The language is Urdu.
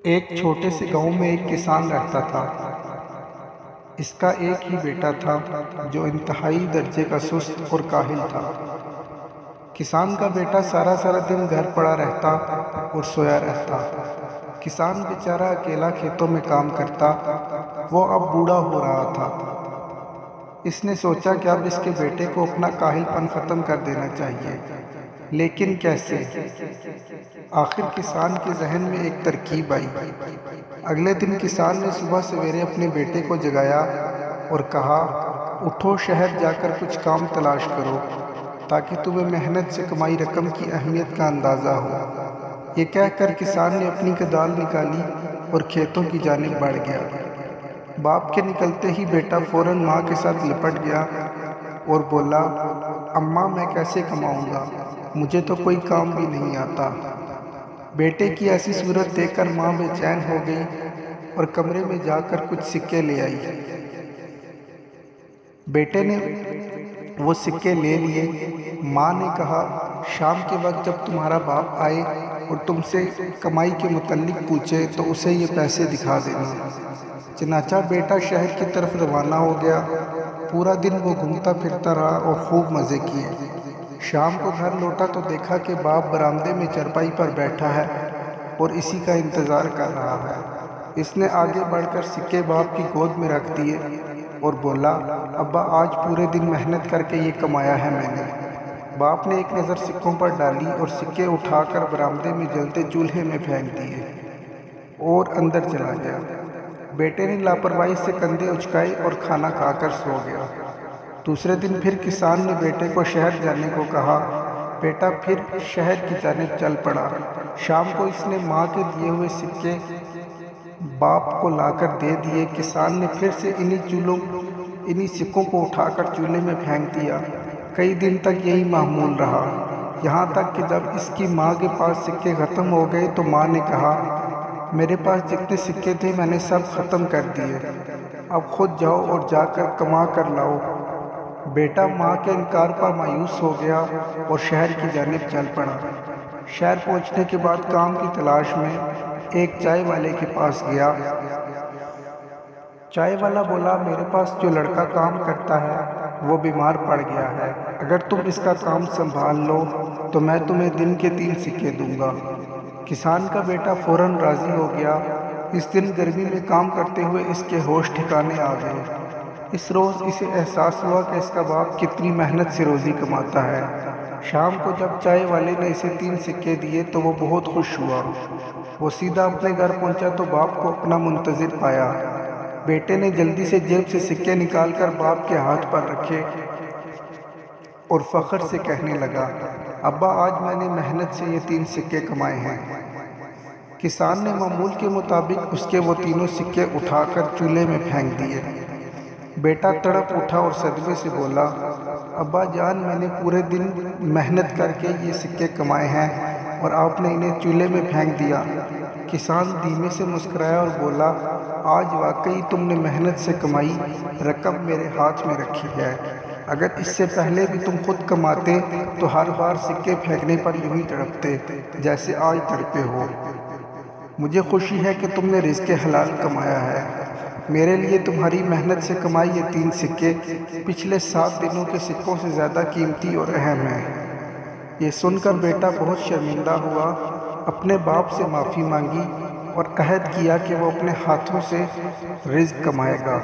ایک چھوٹے سے گاؤں میں ایک کسان رہتا تھا۔ اس کا ایک ہی بیٹا تھا جو انتہائی درجے کا سست اور کاہل تھا۔ کسان کا بیٹا سارا دن گھر پڑا رہتا اور سویا رہتا۔ کسان بیچارہ اکیلا کھیتوں میں کام کرتا۔ وہ اب بوڑھا ہو رہا تھا۔ اس نے سوچا کہ اب اس کے بیٹے کو اپنا کاہل پن ختم کر دینا چاہیے، لیکن کیسے؟ آخر کسان کے ذہن میں ایک ترکیب آئی۔ اگلے دن کسان نے صبح سویرے اپنے بیٹے کو جگایا اور کہا، اٹھو، شہر جا کر کچھ کام تلاش کرو تاکہ تمہیں محنت سے کمائی رقم کی اہمیت کا اندازہ ہو۔ یہ کہہ کر کسان نے اپنی کدال نکالی اور کھیتوں کی جانب بڑھ گیا۔ باپ کے نکلتے ہی بیٹا فوراً ماں کے ساتھ لپٹ گیا اور بولا، اماں، میں کیسے کماؤں گا؟ مجھے تو کوئی کام بھی نہیں آتا۔ بیٹے کی ایسی صورت دیکھ کر ماں بے چین ہو گئی اور کمرے میں جا کر کچھ سکے لے آئی۔ بیٹے نے وہ سکے لے لیے۔ ماں نے کہا، شام کے وقت جب تمہارا باپ آئے اور تم سے کمائی کے متعلق پوچھے تو اسے یہ پیسے دکھا دینا۔ چنانچہ بیٹا شہر کی طرف روانہ ہو گیا۔ پورا دن وہ گھومتا پھرتا رہا اور خوب مزے کیے۔ شام کو گھر لوٹا تو دیکھا کہ باپ برآمدے میں چارپائی پر بیٹھا ہے اور اسی کا انتظار کر رہا ہے۔ اس نے آگے بڑھ کر سکے باپ کی گود میں رکھ دیے اور بولا، ابا، آج پورے دن محنت کر کے یہ کمایا ہے میں نے۔ باپ نے ایک نظر سکوں پر ڈالی اور سکے اٹھا کر برآمدے میں جلتے چولہے میں پھینک دیے اور اندر چلا گیا۔ بیٹے نے لاپرواہی سے کندھے اچکائے اور کھانا کھا کر سو گیا۔ دوسرے دن پھر کسان نے بیٹے کو شہر جانے کو کہا۔ بیٹا پھر شہر کی جانب چل پڑا۔ شام کو اس نے ماں کے دیے ہوئے سکے باپ کو لا کر دے دیے۔ کسان نے پھر سے انہی سکوں کو اٹھا کر چولہے میں پھینک دیا۔ کئی دن تک یہی معمول رہا، یہاں تک کہ جب اس کی ماں کے پاس سکے ختم ہو گئے تو ماں نے کہا، میرے پاس جتنے سکے تھے میں نے سب ختم کر دیے، اب خود جاؤ اور جا کر کما کر لاؤ۔ بیٹا ماں کے انکار پر مایوس ہو گیا اور شہر کی جانب چل پڑا۔ شہر پہنچنے کے بعد کام کی تلاش میں ایک چائے والے کے پاس گیا۔ چائے والا بولا، میرے پاس جو لڑکا کام کرتا ہے وہ بیمار پڑ گیا ہے، اگر تم اس کا کام سنبھال لو تو میں تمہیں دن کے 3 سکے دوں گا۔ کسان کا بیٹا فوراً راضی ہو گیا۔ اس دن گرمی میں کام کرتے ہوئے اس کے ہوش ٹھکانے آ گئے۔ اس روز اسے احساس ہوا کہ اس کا باپ کتنی محنت سے روزی کماتا ہے۔ شام کو جب چائے والے نے اسے 3 سکے دیے تو وہ بہت خوش ہوا۔ وہ سیدھا اپنے گھر پہنچا تو باپ کو اپنا منتظر پایا۔ بیٹے نے جلدی سے جیب سے سکے نکال کر باپ کے ہاتھ پر رکھے اور فخر سے کہنے لگا، ابا، آج میں نے محنت سے یہ 3 سکے کمائے ہیں۔ کسان نے معمول کے مطابق اس کے وہ تینوں سکے اٹھا کر چولہے میں پھینک دیے۔ بیٹا تڑپ اٹھا اور صدمے سے بولا، ابا جان، میں نے پورے دن محنت کر کے یہ سکے کمائے ہیں اور آپ نے انہیں چولہے میں پھینک دیا۔ کسان دھیمے سے مسکرایا اور بولا، آج واقعی تم نے محنت سے کمائی رقم میرے ہاتھ میں رکھی ہے، اگر اس سے پہلے بھی تم خود کماتے تو ہر بار سکے پھینکنے پر یوں ہی تڑپتے جیسے آج تڑپے ہو۔ مجھے خوشی ہے کہ تم نے رزق حلال کمایا ہے۔ میرے لیے تمہاری محنت سے کمائی یہ 3 سکے پچھلے 7 دنوں کے سکوں سے زیادہ قیمتی اور اہم ہیں۔ یہ سن کر بیٹا بہت شرمندہ ہوا، اپنے باپ سے معافی مانگی اور عہد کیا کہ وہ اپنے ہاتھوں سے رزق کمائے گا۔